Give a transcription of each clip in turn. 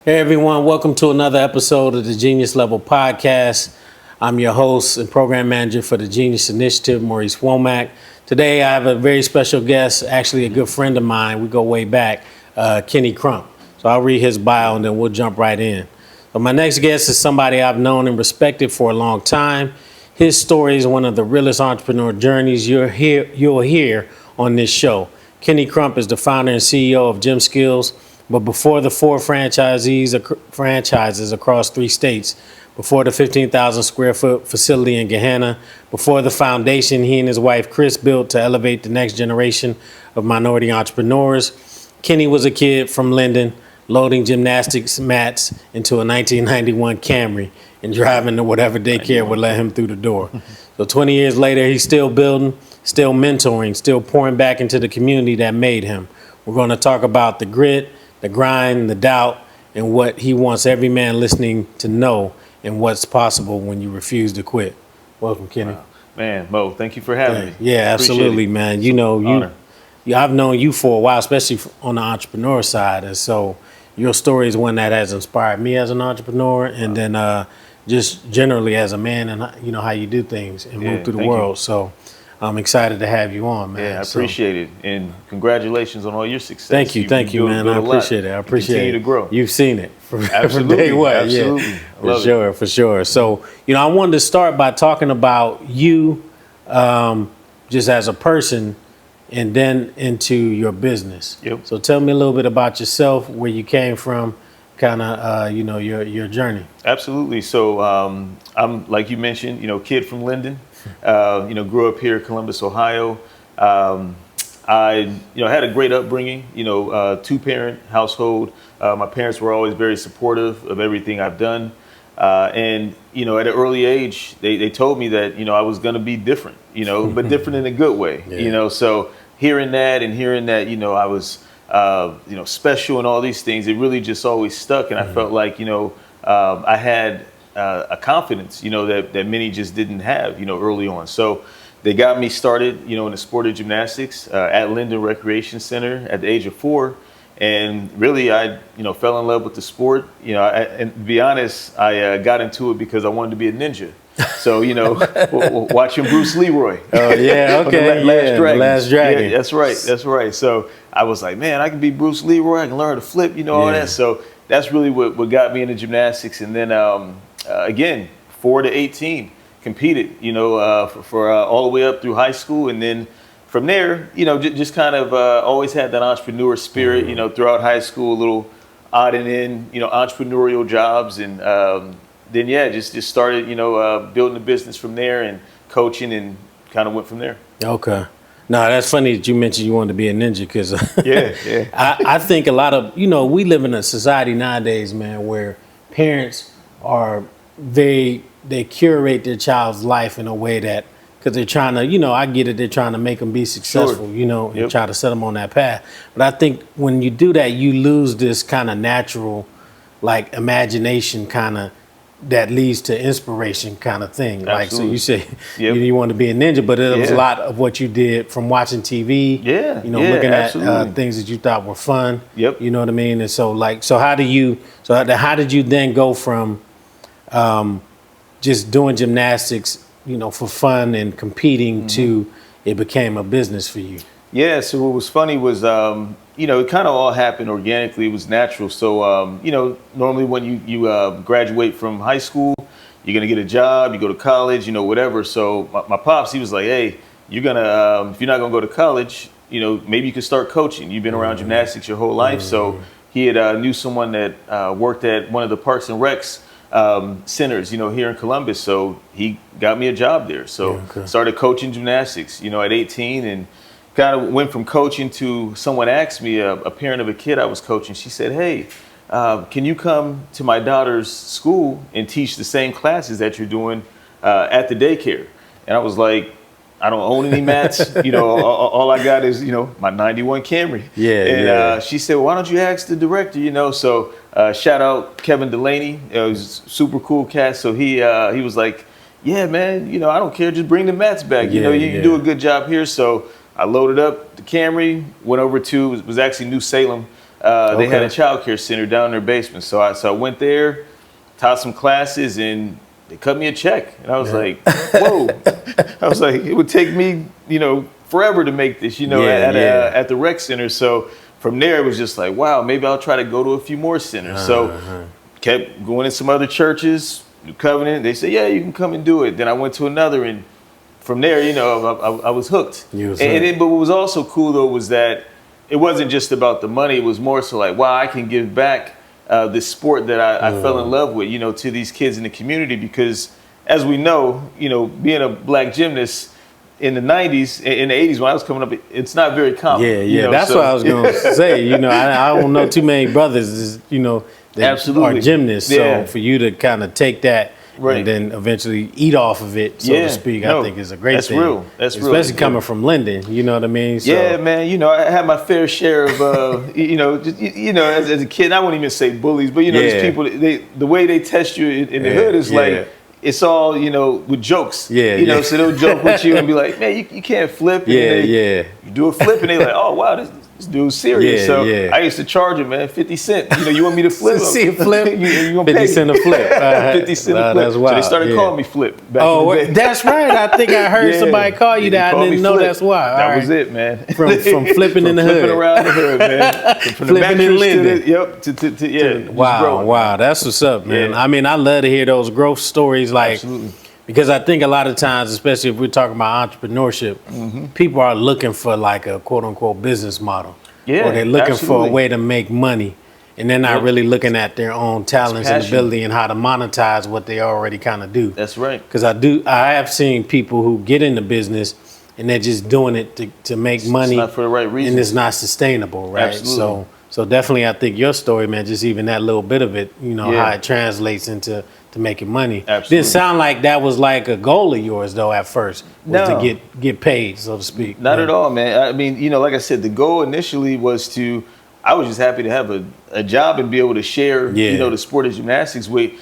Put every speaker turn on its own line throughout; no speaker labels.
Hey everyone, welcome to another episode of the Genius Level Podcast. I'm your host and program manager for the Genius Initiative, Maurice Womack. Today I have a very special guest, actually a good friend of mine. We go way back, Kenny Crump. So I'll read his bio and then we'll jump right in. But my next guest is somebody I've known and respected for a long time. His story is one of the realest entrepreneur journeys you'll hear on this show. Kenny Crump is the founder and CEO of Gym Skills. But before the four franchises across 3 states, before the 15,000 square foot facility in Gahanna, before the foundation he and his wife Chris built to elevate the next generation of minority entrepreneurs, Kenny was a kid from Linden loading gymnastics mats into a 1991 Camry and driving to whatever daycare would let him through the door. So 20 years later, he's still building, still mentoring, still pouring back into the community that made him. We're going to talk about the grit, the grind, the doubt, and what he wants every man listening to know and what's possible when you refuse to quit. Welcome, Kenny.
Wow. Man, Mo, thank you for having me.
Yeah, absolutely, man. You know, I've known you for a while, especially on the entrepreneur side, and so your story is one that has inspired me as an entrepreneur, and then just generally as a man, and you know how you do things and move through the world. So I'm excited to have you on, man.
Yeah, I appreciate it. And congratulations on all your success.
Thank you, man. I appreciate it. I appreciate it.
Continue to grow.
You've seen it from
Absolutely.
day one.
Absolutely.
Yeah, for sure. So, you know, I wanted to start by talking about you just as a person and then into your business.
Yep.
So tell me a little bit about yourself, where you came from, kind of, you know, your journey.
Absolutely. So I'm, like you mentioned, you know, kid from Linden. You know, grew up here in Columbus, Ohio. I, you know, had a great upbringing, you know, 2-parent household. My parents were always very supportive of everything I've done. And, you know, at an early age, they told me that, you know, I was going to be different, you know, but different in a good way, you know. So hearing that, you know, I was, you know, special and all these things, it really just always stuck. And I felt like, you know, I had a confidence, you know, that many just didn't have, you know, early on. So they got me started, you know, in the sport of gymnastics at Linden Recreation Center at the age of 4. And really, I, you know, fell in love with the sport. You know, and to be honest, I got into it because I wanted to be a ninja. So, you know, watching Bruce Leroy.
Oh, yeah, okay. Last Dragon.
Yeah, that's right. So I was like, man, I can be Bruce Leroy. I can learn to flip, you know, all that. So that's really what got me into gymnastics. And then, again, 4 to 18, competed, you know, for all the way up through high school. And then from there, you know, just kind of always had that entrepreneur spirit, you know, throughout high school, a little odd and in, you know, entrepreneurial jobs. And then, just started, you know, building a business from there and coaching and kind of went from there.
Okay. No, that's funny that you mentioned you wanted to be a ninja because I think a lot of, you know, we live in a society nowadays, man, where parents are they curate their child's life in a way that, because they're trying to, you know, I get it, they're trying to make them be successful, you know, and try to set them on that path. But I think when you do that, you lose this kind of natural, like, imagination kind of that leads to inspiration kind of thing.
Absolutely.
Like, so you say you want to be a ninja, but it was a lot of what you did from watching TV, you know, looking at things that you thought were fun. You know what I mean? And so, like, how did you then go from just doing gymnastics, you know, for fun and competing to it became a business for you?
Yeah, so what was funny was, you know, it kind of all happened organically. It was natural. So, you know, normally when you graduate from high school, you're going to get a job, you go to college, you know, whatever. So my pops, he was like, hey, you're going to, if you're not going to go to college, you know, maybe you could start coaching. You've been around gymnastics your whole life. So he had knew someone that worked at one of the Parks and Recs centers, you know, here in Columbus. So he got me a job there. So started coaching gymnastics, you know, at 18, and kind of went from coaching to someone asked me, a parent of a kid I was coaching, she said, hey, can you come to my daughter's school and teach the same classes that you're doing at the daycare? And I was like, I don't own any mats. You know, all I got is, you know, my 91 Camry. And she said, well, why don't you ask the director, you know? So shout out Kevin Delaney. It was super cool cat. So he was like, yeah, man, you know, I don't care. Just bring the mats back. You know, you do a good job here. So I loaded up the Camry, went over to, it was actually New Salem, They had a child care center down in their basement. So I went there, taught some classes, and they cut me a check. And I was like, whoa. I was like, it would take me, forever to make this, at the rec center. So from there, it was just like, wow, maybe I'll try to go to a few more centers. So kept going in some other churches, New Covenant. They said, yeah, you can come and do it. Then I went to another, and from there, I was hooked. But what was also cool, though, was that it wasn't just about the money. It was more so like, wow, I can give back this sport that I fell in love with, to these kids in the community. Because as we know, being a black gymnast in the 90s, in the 80s when I was coming up, it's not very common.
That's what I was going to say. I don't know too many brothers, that
absolutely
are gymnasts. So for you to kind of take that and then eventually eat off of it, so to speak, I think is a great thing. That's real. Especially coming from Linden, you know what I mean? So,
yeah, man. I had my fair share of, as a kid, I won't even say bullies, but these people, the way they test you in the hood is like, it's all, with jokes. So they'll joke with you and be like, man, you can't flip. And you do a flip and they're like, oh, wow, this dude's serious. I used to charge him, man, 50 cents. You want me to flip?
See a flip?
you
50 cent a flip.
50 cent a flip. That's wild. So they started calling me Flip back in the day.
That's right. I think I heard somebody call you that. I didn't know that's why.
That was it, man.
From flipping in the hood.
Flipping around the hood, man. From
flipping in Linden.
Wow.
That's what's up, man. I mean, I love to hear those growth stories.
Absolutely.
Because I think a lot of times, especially if we're talking about entrepreneurship, people are looking for like a quote unquote business model. Or they're looking for a way to make money. And they're not really looking at their own talents and ability and how to monetize what they already kind of do.
That's right.
Because I have seen people who get into business and they're just doing it to make money.
It's not for the right reason.
And it's not sustainable, right?
Absolutely.
So definitely I think your story, man, just even that little bit of it, how it translates into making money.
Absolutely.
Didn't sound like that was like a goal of yours though at first, was to get paid, so to speak.
Not at all, man. I mean, like I said, the goal initially was I was just happy to have a job and be able to share, the sport of gymnastics with,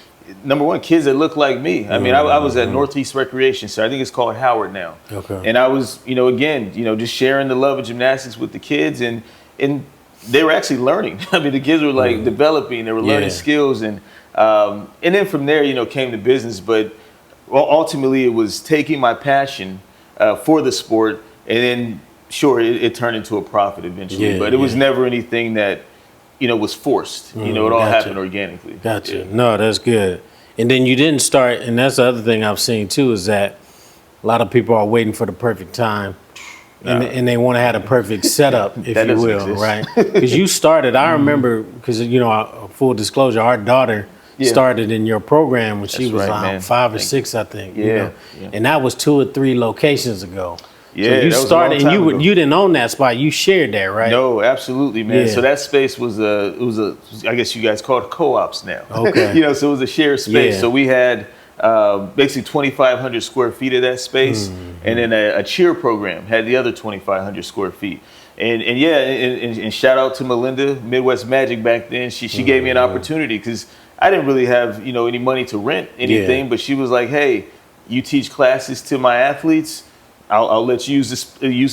number one, kids that look like me. I mean, I was at Northeast Recreation, so I think it's called Howard now.
Okay.
And I was, again, just sharing the love of gymnastics with the kids, and they were actually learning. I mean, the kids were like developing, they were learning skills, and then from there, came the business. But ultimately, it was taking my passion for the sport, and then sure, it turned into a profit eventually. But it was never anything that was forced. It all happened organically.
Gotcha. No, that's good. And then you didn't start, and that's the other thing I've seen too, is that a lot of people are waiting for the perfect time. And they want to have a perfect setup, if you will, right? Because you started, I remember, because, full disclosure, our daughter started in your program when she was 5 or 6, I think. And that was 2 or 3 locations ago.
Yeah,
so you started, and you didn't own that spot. You shared that, right?
No, absolutely, man. So that space was I guess you guys call it co-ops now.
Okay.
So it was a shared space. So we had basically 2,500 square feet of that space, and then a cheer program had the other 2,500 square feet. And shout out to Melinda, Midwest Magic back then. She gave me an opportunity because I didn't really have any money to rent anything, but she was like, hey, you teach classes to my athletes, I'll let you use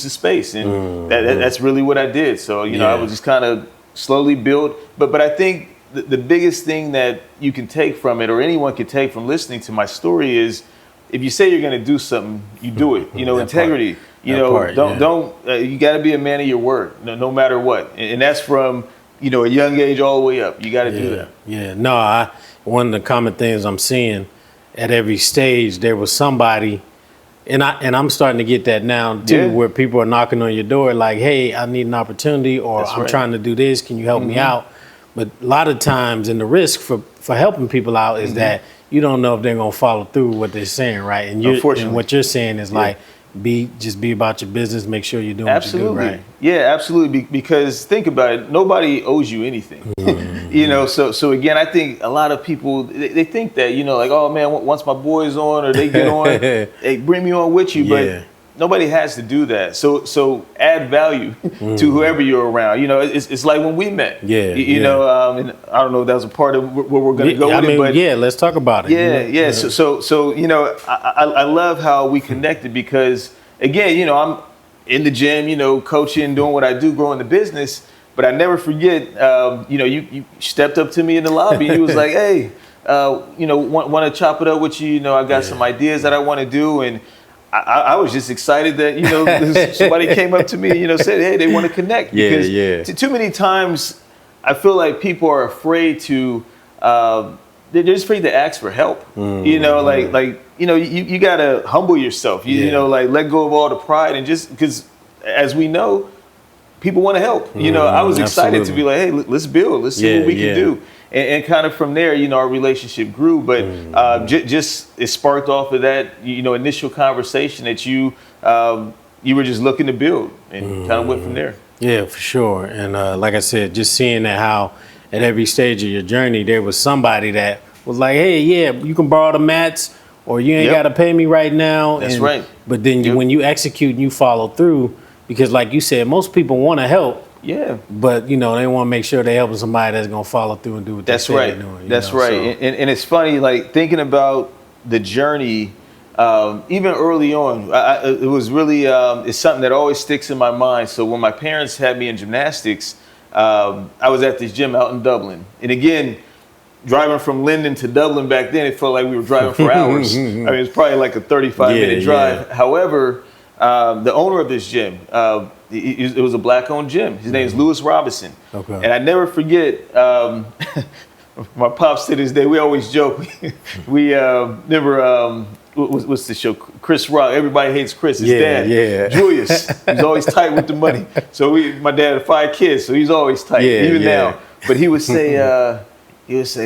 the space, and that's really what I did. So I was just kind of slowly build, but I think the biggest thing that you can take from it, or anyone can take from listening to my story, is if you say you're going to do something, you do it. Integrity. Don't you got to be a man of your word, no matter what, and that's from a young age all the way up. You got to do that.
Yeah. No, one of the common things I'm seeing at every stage, there was somebody. And I'm starting to get that now too, where people are knocking on your door like, hey, I need an opportunity, or I'm trying to do this. Can you help me out? But a lot of times, and the risk for helping people out is that you don't know if they're going to follow through with what they're saying, right? And what you're saying is like, be about your business, make sure you're doing what you do, right?
Yeah, absolutely. Because think about it, nobody owes you anything. So again, I think a lot of people, they think that, like, oh man, once my boy's on or they get on, they bring me on with you, but nobody has to do that. So add value to whoever you're around. It's like when we met. And I don't know if that was a part of where we're going to go with it, but
let's talk about it.
So I love how we connected because again, I'm in the gym, coaching, doing what I do, growing the business. But I never forget, you stepped up to me in the lobby. You was like, hey, want to chop it up with you. You know, I got some ideas that I want to do. And I was just excited that, somebody came up to me, said, hey, they want to connect. Because too many times I feel like people are afraid to, they're just afraid to ask for help. You got to humble yourself, let go of all the pride and just because as we know, people want to help. I was excited to be like, hey, let's build, let's see what we can do. And kind of from there, our relationship grew, but just it sparked off of that, initial conversation that you were just looking to build and kind of went from there.
Yeah, for sure. And like I said, just seeing that how at every stage of your journey, there was somebody that was like, hey, yeah, you can borrow the mats or you ain't got to pay me right now.
That's right.
But then when you execute and you follow through, because like you said, most people want to help. Yeah. But, they want to make sure they're helping somebody that's going to follow through and do what they say they're doing.
That's right. And it's funny, like thinking about the journey, even early on, it was really, it's something that always sticks in my mind. So when my parents had me in gymnastics, I was at this gym out in Dublin. And again, driving from Linden to Dublin back then, it felt like we were driving for hours. I mean, it's probably like a 35-minute drive. However, the owner of this gym, it was a black-owned gym. His name is Lewis Robinson. Okay. And I never forget, my pops to this day, we always joke. We remember, what's the show? Chris Rock. Everybody hates Chris. His dad, Julius. He's always tight with the money. So my dad had 5 kids, so he's always tight, even now. But he would say,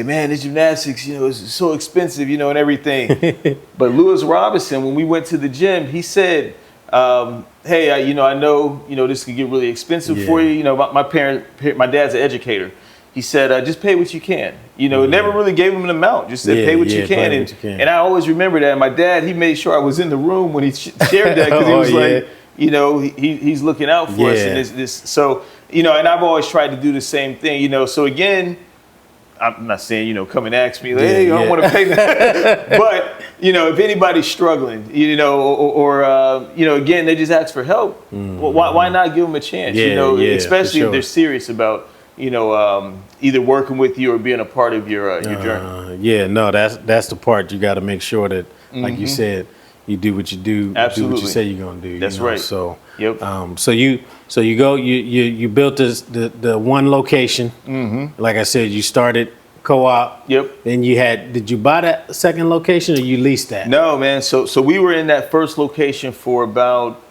man, this gymnastics, it's so expensive, and everything. But Lewis Robinson, when we went to the gym, he said, hey, I know, this could get really expensive for you. My dad's an educator. He said, just pay what you can. Never really gave him an amount. Just said, pay what you can. And I always remember that. My dad, he made sure I was in the room when he shared that because he was like, he's looking out for us. And so, and I've always tried to do the same thing. So again, I'm not saying, come and ask me, like, hey, I don't want to pay that. But, if anybody's struggling, or again, they just ask for help, well, why not give them a chance? Especially if they're serious about, either working with you or being a part of your journey.
That's the part you got to make sure that, like you said, you do what you do,
Absolutely.
do what you say you're gonna do.
That's right.
So, so you go, you built the one location. Like I said, you started co-op. Then did you buy that second location or you leased that?
No, man. So we were in that first location for about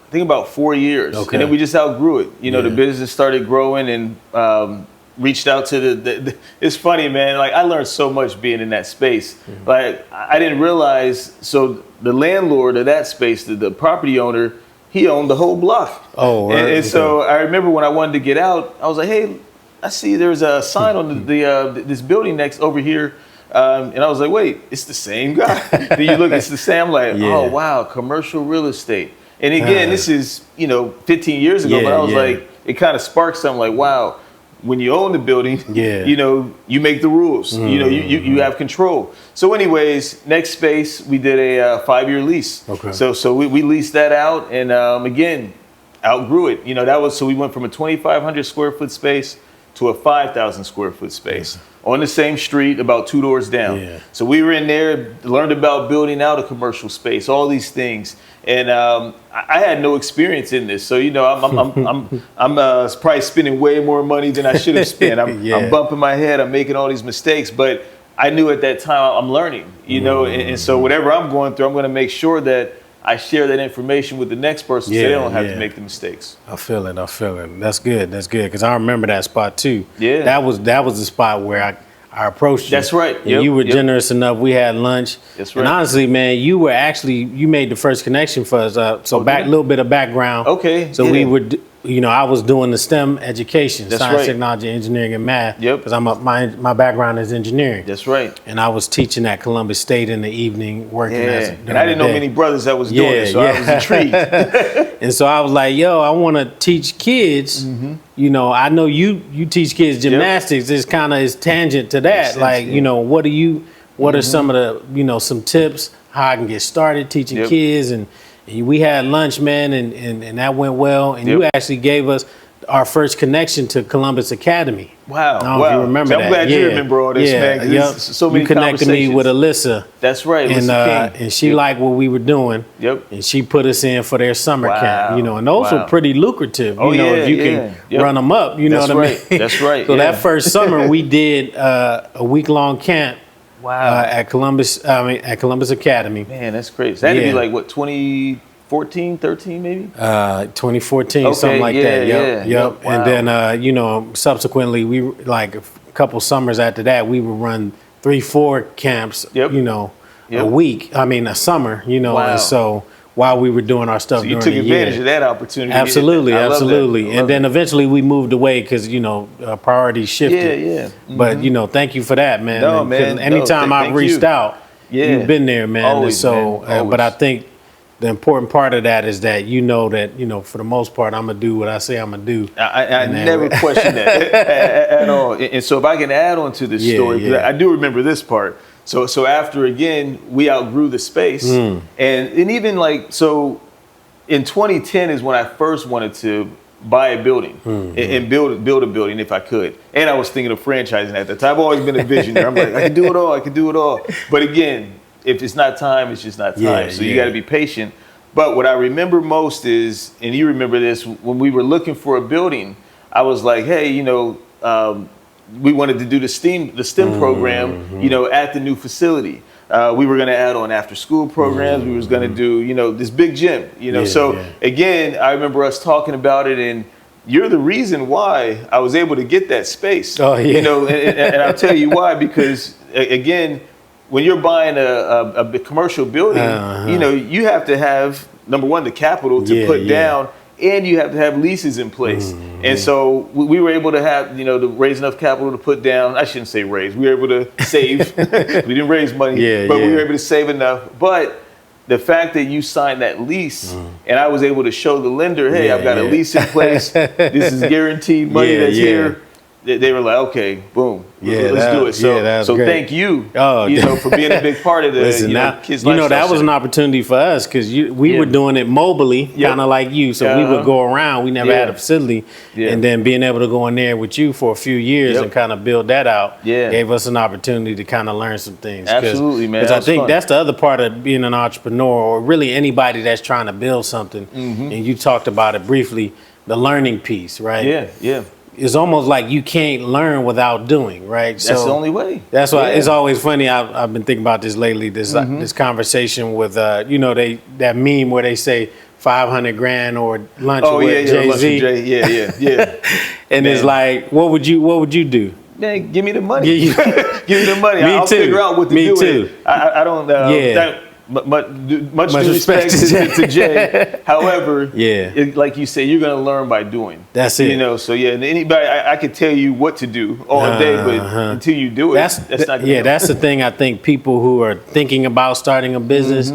4 years. Okay. And then we just outgrew it. The business started growing and reached out to it's funny, man. Like I learned so much being in that space. Like I didn't realize, so the landlord of that space, the property owner, he owned the whole block. Oh, right. And so I remember when I wanted to get out, I was like, hey, I see there's a sign on this building next over here. And I was like, wait, it's the same guy. Then you look, it's the same. I'm like, oh, wow, commercial real estate. And again, this is, 15 years ago, but I was like, it kind of sparked something like, wow, when you own the building, you make the rules, you have control. So anyways, next space, we did a 5-year lease. Okay. So we leased that out and again, outgrew it. So we went from a 2,500 square foot space to a 5,000 square foot space on the same street, about 2 doors down. So we were in there, learned about building out a commercial space, all these things. And I had no experience in this, so I'm probably spending way more money than I should have spent. I'm bumping my head, I'm making all these mistakes, but I knew at that time I'm learning, and so whatever I'm going through, I'm going to make sure that I share that information with the next person so they don't have to make the mistakes.
I feel it. That's good. Because I remember that spot too. Yeah, that was the spot where I approached you.
That's right.
And you were generous enough. We had lunch. That's right. And honestly, man, you made the first connection for us. A little bit of background.
Okay.
So we were, I was doing the STEM education, science, technology, engineering, and math. Because my background is engineering.
That's right.
And I was teaching at Columbus State in the evening, working
and I didn't know many brothers that was doing it, so I was intrigued.
And so I was like, I want to teach kids. I know you teach kids gymnastics. It's kind of tangent to that. What are some of the, some tips how I can get started teaching kids? And we had lunch, man, and that went well. And you actually gave us our first connection to Columbus Academy.
Wow.
I don't know if you remember
I'm
that.
glad you remember all this, man. 'Cause there's so many
You connected me with
conversations.
Alyssa.
That's right. Alyssa King.
And she liked what we were doing.
Yep.
And she put us in for their summer camp, you know, and those were pretty lucrative,
Oh,
you know,
yeah,
if you can run them up, you know what I mean?
That's right.
So that first summer we did a week-long camp at Columbus Academy.
Man, that's crazy. So that had to be like, what, 2014, 13 maybe?
2014, something like that. Yep.
Wow.
And then, you know, subsequently, we like a couple summers after that, we would run 3-4 camps, you know, a week. I mean, a summer, you know, and so while we were doing our stuff during the year.
You took advantage of that opportunity.
Absolutely. And then eventually we moved away because, you know, priorities shifted.
Yeah.
But, you know, thank you for that, man.
No, man.
Anytime I've reached out, you've been there, man.
Always,
and so,
man.
but I think the important part of that is that, you know, for the most part, I'm going to do what I say I'm going to do.
I never question that at all. And so if I can add on to this story, because I do remember this part. So after, again, we outgrew the space. And even like, so in 2010 is when I first wanted to buy a building and build a building if I could. And I was thinking of franchising at the time. I've always been a visionary. I'm like, I can do it all. But again, if it's not time, it's just not time. So you got to be patient. But what I remember most is, and you remember this, when we were looking for a building, I was like, hey, you know, we wanted to do the STEM program, you know, at the new facility. We were going to add on after school programs. We was going to do, you know, this big gym, you know. Again, I remember us talking about it, and you're the reason why I was able to get that space. You know, and I'll tell you why, because again, when you're buying a big commercial building, you know, you have to have, number one, the capital to put down, and you have to have leases in place. And so we were able to have, you know, to raise enough capital to put down. I shouldn't say raise. We were able to save. We didn't raise money, but we were able to save enough. But the fact that you signed that lease, and I was able to show the lender, hey, I've got a lease in place. This is guaranteed money that's here. They were like, okay, boom, let's do it. So thank you, you know, for being a big part of the kids' lifestyle.
You know, that was an opportunity for us because we were doing it mobily, kind of like you. So we would go around. We never had a facility, and then being able to go in there with you for a few years and kind of build that out gave us an opportunity to kind of learn some things.
Absolutely, man.
Because I think that's the other part of being an entrepreneur, or really anybody that's trying to build something. And you talked about it briefly, the learning piece, right? It's almost like you can't learn without doing, right?
That's the only way.
That's why it's always funny. I've been thinking about this lately. This conversation with you know, that meme where they say 500 grand or lunch with Jay-Z. And it's like, what would you do?
Man, give me the money. Give me the money. I'll figure out what to do with it. I don't. Much respect to Jay. However, like you say, you're going to learn by doing.
That's it.
You know, so and anybody, I could tell you what to do all day, but until you do it, that's not going to
that's the thing. I think people who are thinking about starting a business,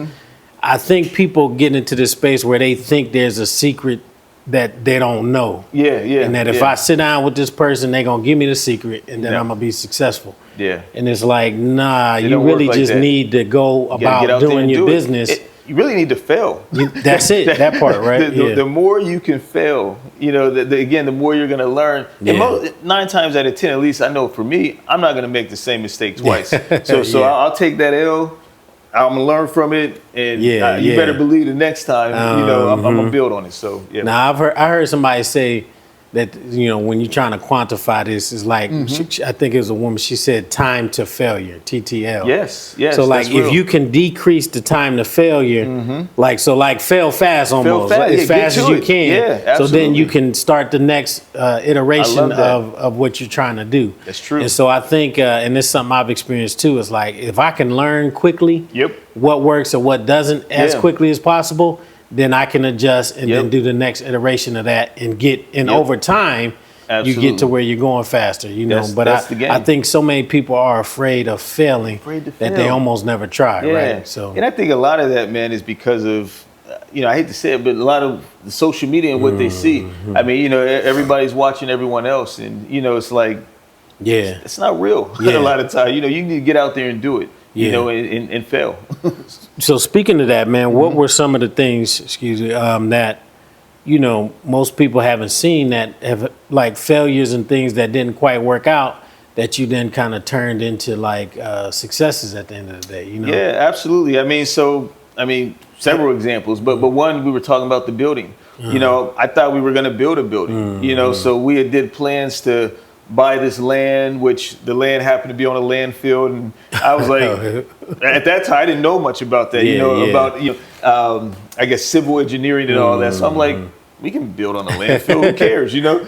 I think people get into this space where they think there's a secret that they don't know. And that if I sit down with this person, they're going to give me the secret, and then I'm going to be successful. And it's like, nah, you really just need to go about doing your business.
You really need to fail.
That's it, that part, right?
The more you can fail, you know, again, the more you're going to learn. And 9 times out of 10, at least I know for me, I'm not going to make the same mistake twice. So I'll take that L. I'm going to learn from it. And you better believe the next time, you know, I'm going to build on it. So,
Now, I heard somebody say that, you know, when you're trying to quantify this, it's like, I think it was a woman, she said time to failure, TTL.
Yes.
So like if you can decrease the time to failure, like fail fast almost, as fast as you can. So then you can start the next iteration of what you're trying to do.
That's true.
And so I think, and this is something I've experienced too, is like if I can learn quickly what works or what doesn't as quickly as possible, then I can adjust and then do the next iteration of that and over time, you get to where you're going faster, you know. But I think so many people are afraid of failing that they almost never try, right? So,
and I think a lot of that, man, is because of, you know, I hate to say it, but a lot of the social media and what they see. I mean, you know, everybody's watching everyone else, and you know, it's like, it's not real a lot of times. You know, you need to get out there and do it. You know, and fail.
So speaking of that, man, what were some of the things, that you know, most people haven't seen that have like failures and things that didn't quite work out that you then kind of turned into like successes at the end of the day, you know?
Yeah, absolutely. I mean, several examples, but one, we were talking about the building. You know, I thought we were going to build a building, you know, so we had did plans to buy this land, which the land happened to be on a landfill. And I was like, at that time, I didn't know much about that, about, I guess, civil engineering and all that. So I'm like, we can build on a landfill, who cares, you know?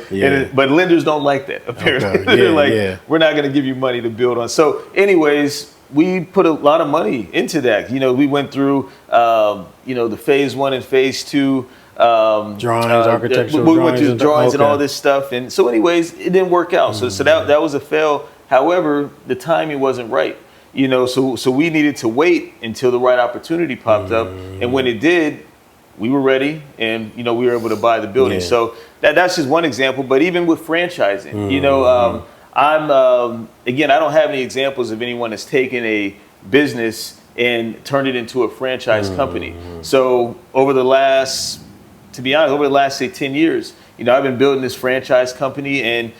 But lenders don't like that, apparently. They're like, we're not going to give you money to build on. So anyways, we put a lot of money into that. You know, we went through, the phase 1 and phase 2.
Drawings, architectural drawings.
We went through the drawings and all this stuff. And so anyways, it didn't work out. So that was a fail. However, the timing wasn't right. You know, so we needed to wait until the right opportunity popped up. And when it did, we were ready, and we were able to buy the building. So that's just one example. But even with franchising, I'm again, I don't have any examples of anyone that's taken a business and turned it into a franchise company. So over the last, say 10 years, I've been building this franchise company, and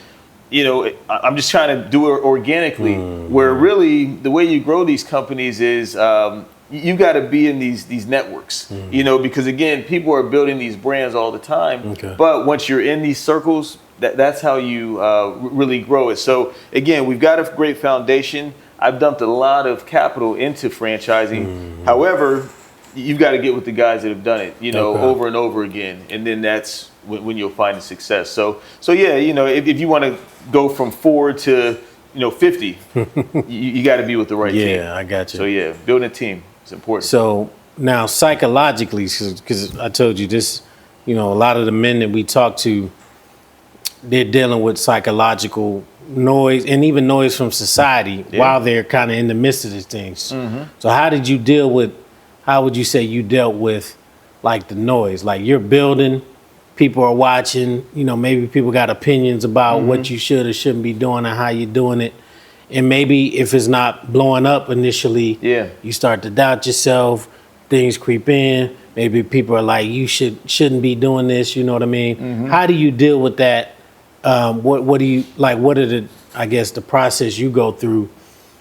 I'm just trying to do it organically. Where really the way you grow these companies is you got to be in these networks, because again, people are building these brands all the time. But once you're in these circles, that's how you really grow it. So again, we've got a great foundation. I've dumped a lot of capital into franchising. However, you've got to get with the guys that have done it, over and over again, and then that's when you'll find the success. So yeah, if you want to go from 4 to 50, you got to be with the right team.
Yeah, I got you.
So yeah, building a team is important.
So now psychologically, because I told you this, a lot of the men that we talk to, they're dealing with psychological noise and even noise from society while they're kind of in the midst of these things. So how would you say you dealt with like the noise? Like you're building, people are watching, maybe people got opinions about what you should or shouldn't be doing and how you're doing it. And maybe if it's not blowing up initially, you start to doubt yourself, things creep in. Maybe people are like, you shouldn't be doing this, you know what I mean? How do you deal with that? What do you like? What are the process you go through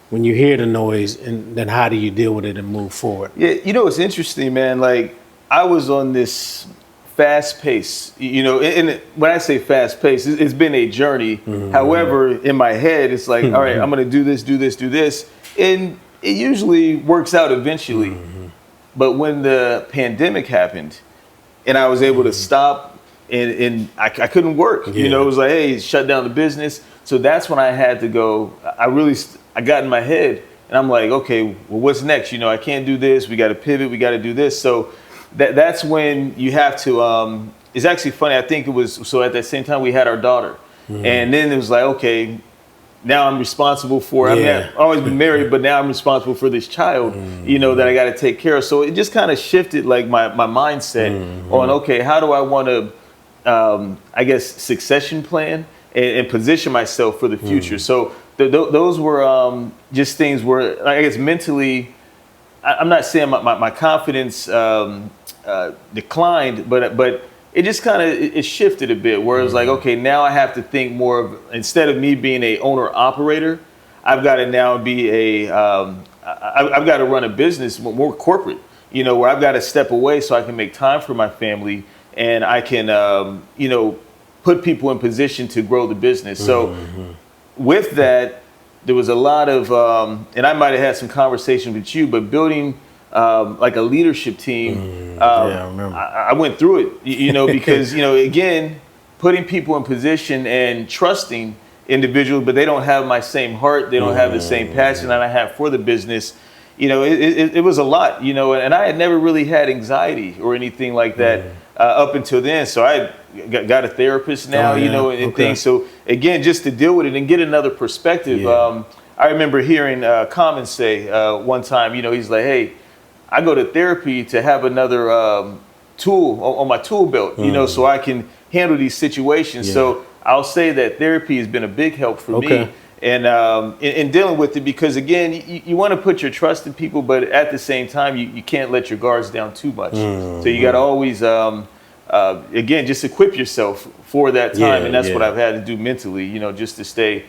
when you hear the noise, and then how do you deal with it and move forward?
Yeah, it's interesting, man. Like I was on this fast pace, and when I say fast pace, it's been a journey. However, in my head, it's like, all right, I'm going to do this, and it usually works out eventually. But when the pandemic happened, and I was able to stop. And I couldn't work, it was like, hey, shut down the business. So that's when I had to go. I got in my head, and I'm like, okay, well, what's next? I can't do this. We got to pivot. We got to do this. So that's when you have to. It's actually funny. I think it was so at that same time we had our daughter, and then it was like, okay, now I'm responsible for. I've always been married, but now I'm responsible for this child, that I got to take care of. So it just kind of shifted like my mindset on, okay, how do I want to succession plan and position myself for the future. So those were just things where I guess mentally, I'm not saying my confidence declined, but it just kind of it shifted a bit where it was like, okay, now I have to think more of, instead of me being a owner operator, I've got to now be I've got to run a business more corporate, where I've got to step away so I can make time for my family. And I can, put people in position to grow the business. So with that, there was a lot of, and I might have had some conversations with you, but building like a leadership team,
I remember.
I went through it, because, again, putting people in position and trusting individuals, but they don't have my same heart. They don't have the same passion that I have for the business. It was a lot, and I had never really had anxiety or anything like that. Up until then, so I got a therapist now, and things. So again, just to deal with it and get another perspective. I remember hearing Common say one time, he's like, "Hey, I go to therapy to have another tool on my tool belt, so I can handle these situations." So I'll say that therapy has been a big help for me. And in dealing with it, because again, you want to put your trust in people, but at the same time, you can't let your guards down too much. So you got to always again, just equip yourself for that time. And that's what
yeah.
I've had to do mentally, you know, just to stay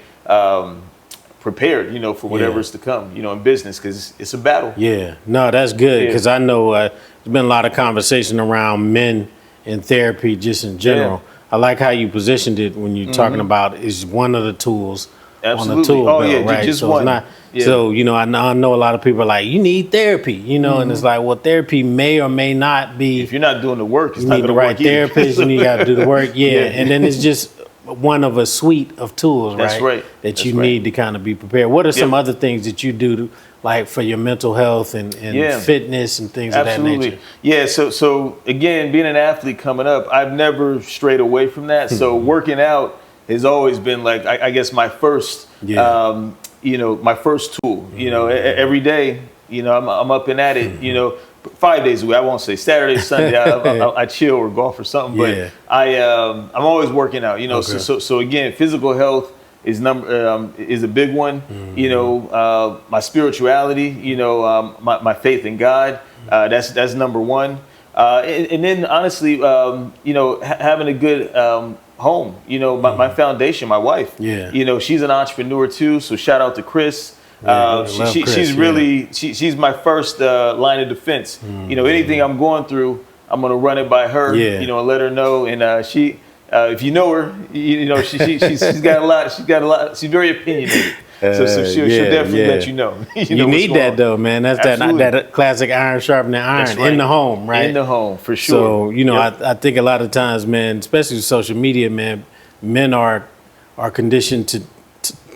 prepared, you know, for whatever's to come, you know, in business, because it's a battle.
Yeah, no, that's good, because I know there's been a lot of conversation around men in therapy just in general. I like how you positioned it when you're talking about is one of the tools on the tool belt, right?
Just
so
one.
It's not, so, you know, I know a lot of people are like, you need therapy, you know, and it's like, well, therapy may or may not be.
If you're not doing the work, it's
you
not
need
going
the
to
right
work either.
therapist, and you got to do the work, and then it's just one of a suite of tools, right?
That's right.
That you need to kind of be prepared. What are some other things that you do to, like, for your mental health and fitness and things of that nature?
Yeah, so again, being an athlete coming up, I've never strayed away from that. So working out has always been like, I guess my first, you know, my first tool. You know, every day, you know, I'm up and at it, you know, 5 days a week. I won't say Saturday, Sunday. I chill or golf or something, but I'm always working out. You know, so again, physical health is a big one. You know, my spirituality. You know, my faith in God. That's number one. And then honestly, you know, having a good home. You know, my foundation, my wife. You know, she's an entrepreneur too. So shout out to Chris. She's really she's my first line of defense. You know, anything I'm going through, I'm gonna run it by her. You know, and let her know. And she, if you know her, you know she's got a lot. She's very opinionated. So she'll definitely let you know.
You need that though, man. That's that classic iron sharpening iron in the home, right?
In the home, for sure.
So you know, I think a lot of times, man, especially with social media, man, men are conditioned to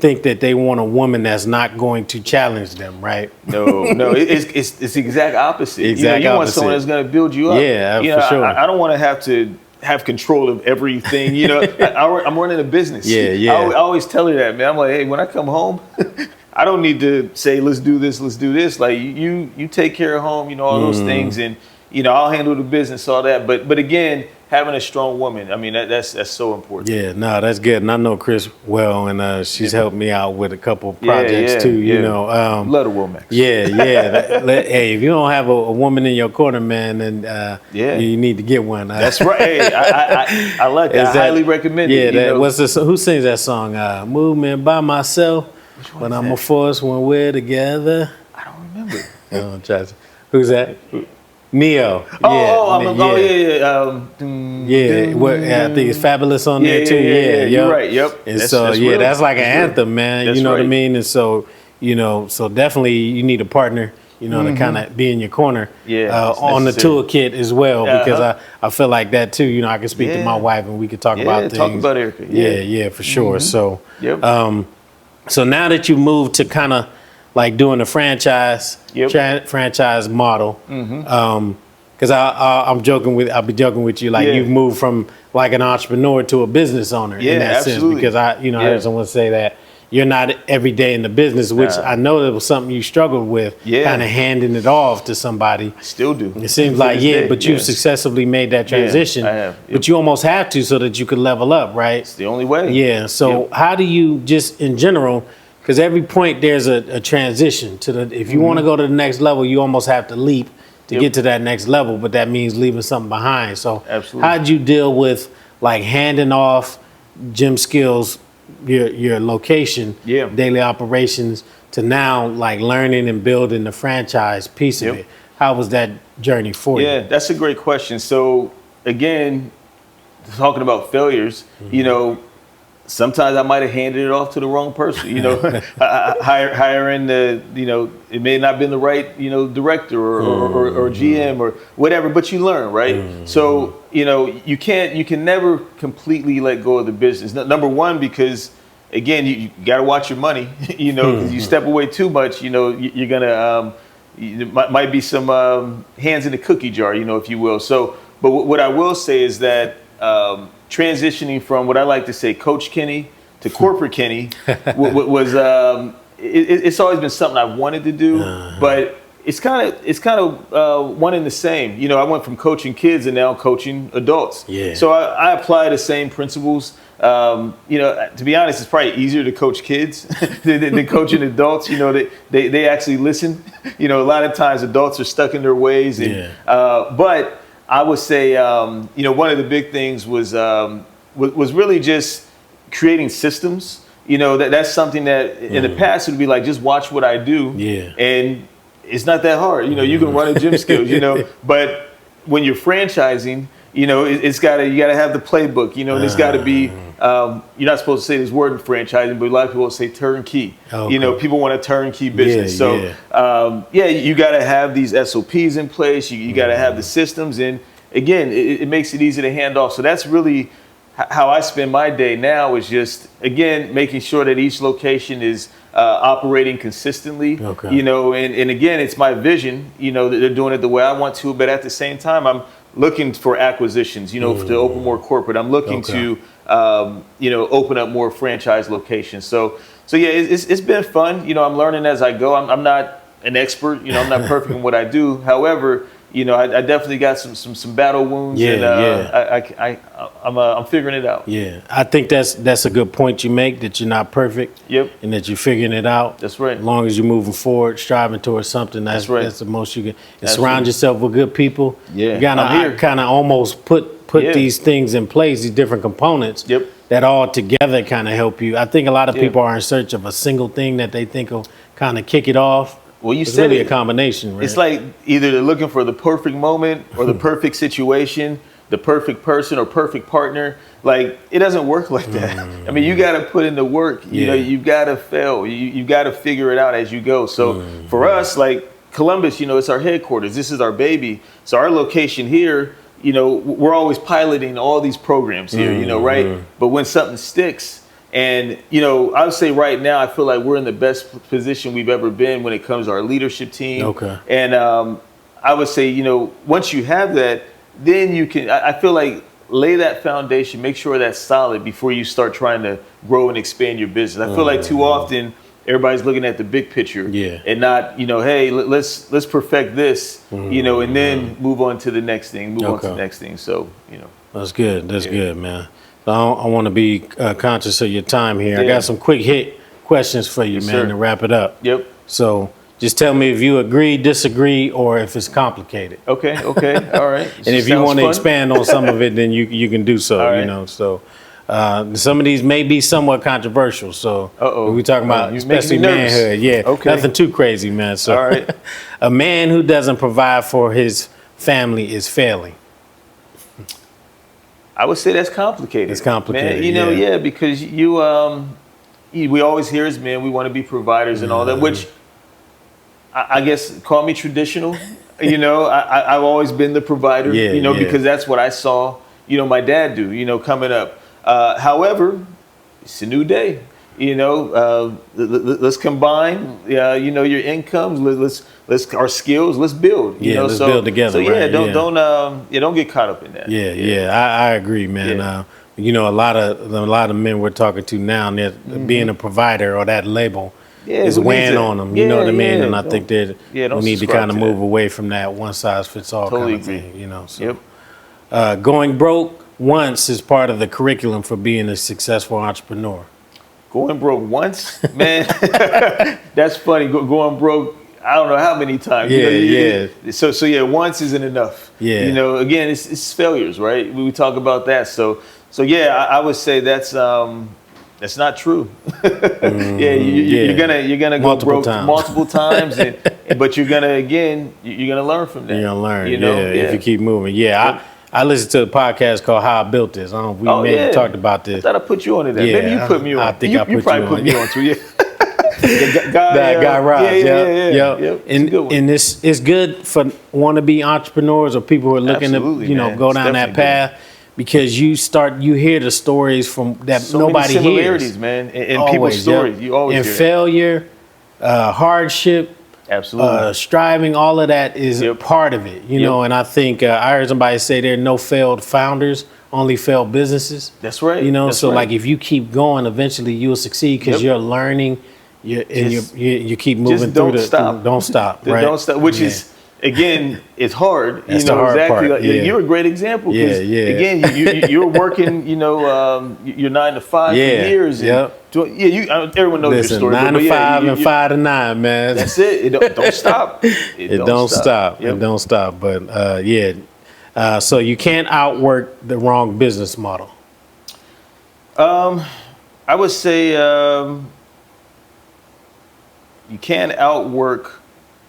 think that they want a woman that's not going to challenge them, right?
No, it's the exact opposite. You want someone that's going to build you up.
Yeah, for sure.
I don't want to have control of everything. You know, I'm running a business. I always tell her that, man. I'm like, hey, when I come home, I don't need to say, let's do this. Like you take care of home, you know, all those things, and you know, I'll handle the business, all that. But again, having a strong woman, I mean, that's so important.
Yeah, no, that's good. And I know Chris well, and she's helped me out with a couple projects too. You know,
love the Womack.
Hey, if you don't have a woman in your corner, man, then you need to get one.
That's right. Hey, I like that. I highly recommend it.
Yeah, what's this? Who sings that song? Movement by myself, but I'm a force when we're together.
I don't remember.
Who's that? Neo.
I
think it's Fabulous on there too.
You're right. Yep.
And that's like an anthem, man.
That's
you know what I mean? And so, you know, so definitely you need a partner, you know, to kind of be in your corner. On the toolkit as well, because I feel like that too. You know, I can speak to my wife and we could talk about things.
Talk about Erica.
Yeah, for sure. So, so now that you moved to kind of like doing the franchise model, because I'll be joking with you, like you've moved from like an entrepreneur to a business owner in that sense, because I heard someone say that you're not every day in the business, which I know that was something you struggled with, kind of handing it off to somebody.
I still do.
It seems like but you successfully made that transition.
I have.
But you almost have to so that you could level up, right?
It's the only way.
Yeah. So how do you just in general? Because every point there's a transition to the. If you want to go to the next level, you almost have to leap to get to that next level. But that means leaving something behind. So how'd you deal with like handing off gym skills, your location, daily operations, to now like learning and building the franchise piece of it? How was that journey for you?
Yeah, that's a great question. So again, talking about failures, you know. Sometimes I might have handed it off to the wrong person, you know, hiring the, you know, it may not have been the right, you know, director or GM or whatever, but you learn, right? So, you know, you can never completely let go of the business. Number one, because again, you got to watch your money, you know, because you step away too much, you know, you're going to, might be some hands in the cookie jar, you know, if you will. So, but what I will say is that, transitioning from what I like to say, Coach Kenny to corporate Kenny was it's always been something I wanted to do, but it's kind of one and the same. You know, I went from coaching kids and now coaching adults. So I apply the same principles. You know, to be honest, it's probably easier to coach kids than coaching adults. You know, they actually listen. You know, a lot of times adults are stuck in their ways, and but I would say, one of the big things was really just creating systems. That's something that in the past would be like, just watch what I do.
Yeah.
And it's not that hard. You can run a gym skills, but when you're franchising, you gotta have the playbook, and it's gotta be, you're not supposed to say this word in franchising, but a lot of people say turnkey.
Okay.
People want a turnkey business. You gotta have these SOPs in place. You gotta have the systems. And again, it makes it easy to hand off. So that's really how I spend my day now, is just, again, making sure that each location is operating consistently.
Okay.
And again, it's my vision, that they're doing it the way I want to, but at the same time, I'm looking for acquisitions, to open more corporate. I'm looking to, open up more franchise locations. So yeah, it's been fun. I'm learning as I go. I'm not an expert, I'm not perfect in what I do. However, I definitely got some battle wounds, I'm figuring it out.
Yeah, I think that's a good point you make, that you're not perfect.
Yep.
And that you're figuring it out.
That's right.
As long as you're moving forward, striving towards something, that's
right.
That's the most you can. And surround yourself with good people.
Yeah.
You gotta kind of almost put these things in place, these different components.
Yep.
That all together kind of help you. I think a lot of people are in search of a single thing that they think will kind of kick it off.
Well,
it's really a combination, right?
It's like either they're looking for the perfect moment or the perfect situation, the perfect person or perfect partner. Like, it doesn't work like that. I mean, you got to put in the work. You got to fail. You got to figure it out as you go. So for us, like Columbus, it's our headquarters. This is our baby. So our location here, we're always piloting all these programs here, right? But when something sticks, and, I would say right now, I feel like we're in the best position we've ever been when it comes to our leadership team.
Okay.
And I would say, once you have that, then you can, I feel like, lay that foundation, make sure that's solid before you start trying to grow and expand your business. I feel like too often everybody's looking at the big picture and not, hey, let's perfect this, and then move on to the next thing, move on to the next thing. So,
That's good. That's good, man. I want to be conscious of your time here.
Yeah.
I got some quick hit questions for you,
Yes,
man,
sir.
to wrap it up.
Yep.
So just tell me if you agree, disagree, or if it's complicated.
Okay. All right.
And if you want to expand on some of it, then you can do so,
All right.
So some of these may be somewhat controversial. So we're talking about especially manhood. Yeah.
Okay.
Nothing too crazy, man. So
all right.
A man who doesn't provide for his family is failing.
I would say that's complicated.
It's complicated,
man, because we always hear as men, we want to be providers and all that, which I guess call me traditional. I've always been the provider, because that's what I saw, my dad do, coming up. However, it's a new day. Let's combine, your incomes. Let's our skills. Let's build.
Let's build together.
So
right?
don't get caught up in that.
I agree, man. A lot of men we're talking to now, being a provider or that label is weighing on them. You know what I mean? And I think that we need to kind of move away from that one size fits all kind of thing. So, going broke once is part of the curriculum for being a successful entrepreneur.
Going broke once, man. That's funny. Going broke, I don't know how many times. So once isn't enough. Again, it's failures, right? We talk about that. So I would say that's not true. You're gonna go broke multiple times, but you're gonna learn from that.
You're gonna learn. If you keep moving. I listened to a podcast called How I Built This. I don't know if we maybe talked about this.
I thought I put you on to that.
Yeah,
maybe you put me on.
I think I put you
probably
on.
put me on too.
Guy Rob.
Yep.
And it's good for wannabe entrepreneurs or people who are looking to go down that path, because you hear the stories from that
so
nobody
many similarities,
hears.
Man, in people's stories. You always hear
failure, hardship.
Absolutely.
Striving, all of that is part of it, and I think I heard somebody say there are no failed founders, only failed businesses.
That's right.
Like if you keep going, eventually you'll succeed because you're learning, you keep moving through don't stop. Right?
Don't stop, which is, again, it's hard.
That's the hard part.
You're a great example. Again, you're working, you're 9 to 5 for years. Everyone knows your story.
9 to 5 and 5 to 9, man.
That's it. It don't stop.
It don't stop. It don't stop. But So you can't outwork the wrong business model.
I would say you can't outwork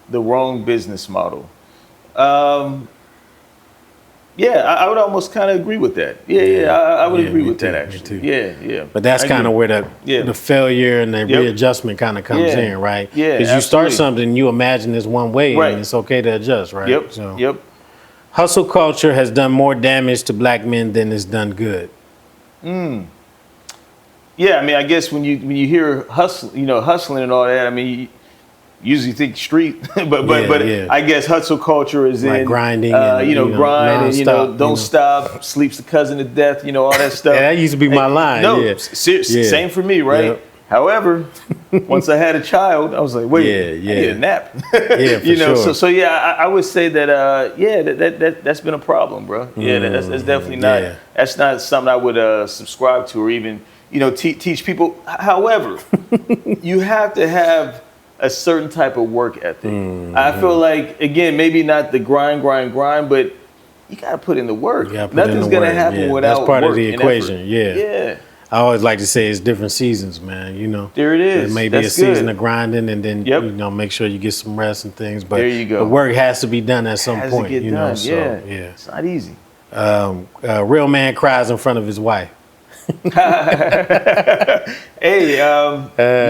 the wrong business model. Yeah, I would almost kind of agree with that. I would agree with that actually. Yeah.
But that's kind of where the failure and the readjustment kind of comes in, right?
Yeah,
because you start something, you imagine this one way,
Right.
and it's okay to adjust, right?
Yep.
Hustle culture has done more damage to black men than it's done good.
Yeah, I mean, I guess when you hear hustling and all that, I mean, you usually think street, but I guess hustle culture is
like
in
grinding,
grind and don't stop, sleeps the cousin to death, all that stuff.
Yeah, that used to be my line.
Same for me, right?
Yep.
However, once I had a child, I was like, wait, I need a nap.
Yeah, for sure.
So I would say that that's been a problem, bro. Yeah, that's definitely not.
Yeah.
That's not something I would subscribe to or even teach people. However, you have to have a certain type of work ethic. I feel like, again, maybe not the grind, but you got to put in the work. Nothing's going to happen without
that's part
work
of the equation.
Effort.
Yeah. I always like to say it's different seasons, man.
There it is.
It may be a season of grinding, and then make sure you get some rest and things. But
there you go.
The work has to be done at some point.
To get done.
So,
it's not easy.
A real man cries in front of his wife.
Hey,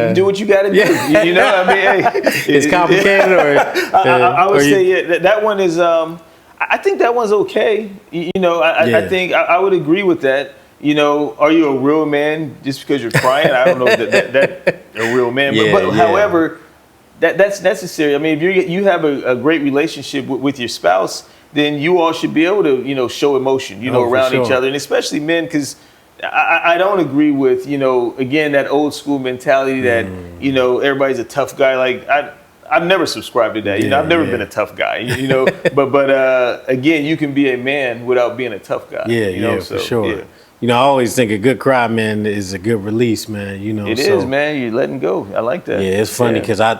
you do what you got to do. You know what I mean? Hey,
it's complicated, or
I would say that one is. I think that one's okay. I think I would agree with that. Are you a real man just because you're crying? I don't know that a real man, but however, that's necessary. I mean, if you have a great relationship with your spouse, then you all should be able to show emotion, around each other, and especially men, because I don't agree with again that old school mentality that everybody's a tough guy. Like I've never subscribed to that. I've never been a tough guy. But again, you can be a man without being a tough guy.
For sure. Yeah. I always think a good cry, man, is a good release, man.
It is, man. You're letting go. I like that.
Yeah, it's funny because I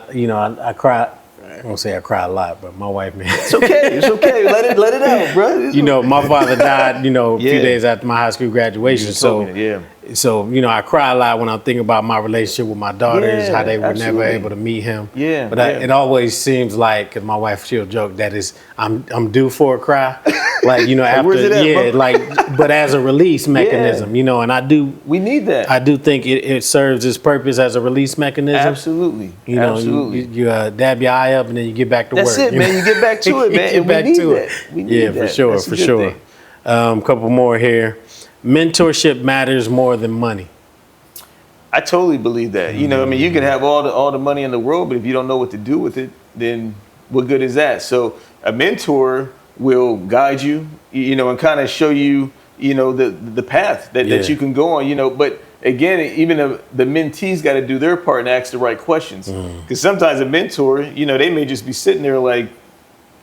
cry. I won't say I cry a lot, but my wife, man.
It's okay. Let it out, bro.
My father died, a few days after my high school graduation. So I cry a lot when I'm thinking about my relationship with my daughters, how they were never able to meet him. But it always seems like, cause my wife, she'll joke that I'm due for a cry. Like, after,
where's it at,
but as a release mechanism, and
we need that.
I do think it serves its purpose as a release mechanism.
Absolutely.
You dab your eye up and then you get back to work.
That's it, man. You get back to it, man. We need that.
For sure, for sure. Couple more here. Mentorship matters more than money.
I totally believe that. You can have all the money in the world, but if you don't know what to do with it, then what good is that? So a mentor will guide you, and kind of show you, the path that you can go on, but again, even the mentees got to do their part and ask the right questions. Because sometimes a mentor, they may just be sitting there like,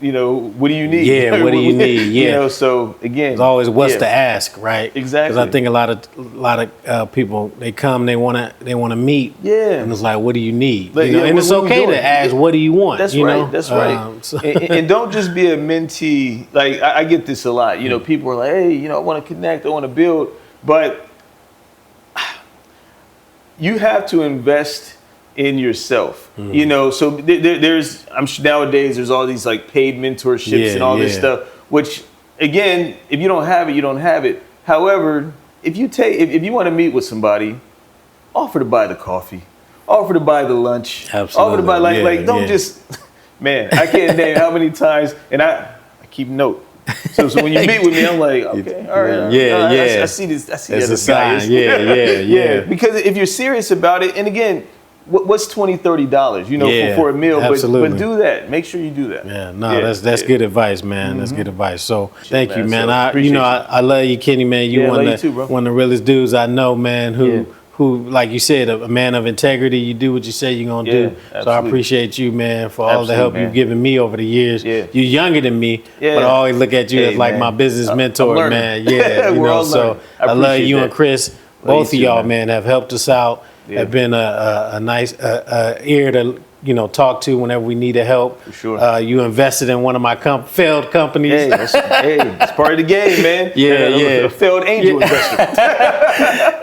what do you need?
Yeah, what do you need? Yeah.
So again,
it's always what's to ask, right?
Exactly.
Because I think a lot of people, they come, they want to meet.
Yeah.
And it's like, what do you need? And it's okay to ask, what do you want?
That's right. That's right. And don't just be a mentee. Like I get this a lot. People are like, hey, I want to connect, I want to build, but you have to invest in yourself, so there's I'm sure nowadays there's all these like paid mentorships and all this stuff, which again, if you don't have it, you don't have it. However, if you want to meet with somebody, offer to buy the coffee, offer to buy the lunch, offer to buy don't just, man, I can't name how many times, and I keep note. So when you meet with me, I'm like, okay, all right, I see this. I see
it's
the
sign. Yeah.
Because if you're serious about it, and again, what's $20, $30, for a meal? But do that. Make sure you do that.
Yeah, that's good advice, man. That's good advice. So thank you, man. I love you, Kenny, man. You one of the realest dudes I know, man. Who, like you said, a man of integrity. You do what you say you're gonna do.
Absolutely.
So I appreciate you, man, for all the help you've given me over the years. You're younger than me, but I always look at you as like my business mentor, man. Yeah, so I love you and Chris. Both of y'all, man, have helped us out. Have been a nice ear to talk to whenever we needed help.
For sure.
You invested in one of my failed companies.
Hey, it's part of the game, man.
Yeah.
A failed angel investor.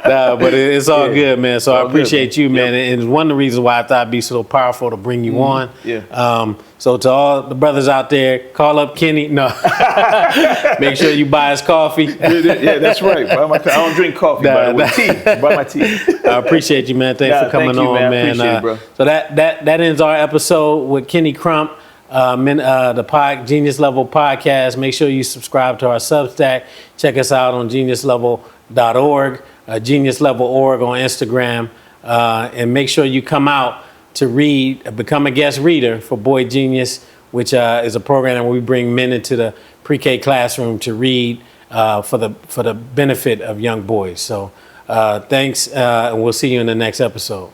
But it's all good, man. So I appreciate
good,
you, man.
Yep.
And it's one of the reasons why I thought it'd be so powerful to bring you on.
Yeah.
So to all the brothers out there, call up Kenny. No, make sure you buy his coffee.
Yeah, that's right. I don't drink coffee, by the way. Tea. Buy my tea.
I appreciate you, man. Thanks for coming
thank you,
on,
man. I appreciate it, bro.
So that ends our episode with Kenny Crump, the Genius Level podcast. Make sure you subscribe to our Substack. Check us out on geniuslevel.org, geniuslevel.org on Instagram, and make sure you come out to become a guest reader for Boy Genius, which is a program where we bring men into the pre-K classroom to read for the benefit of young boys. So thanks, and we'll see you in the next episode.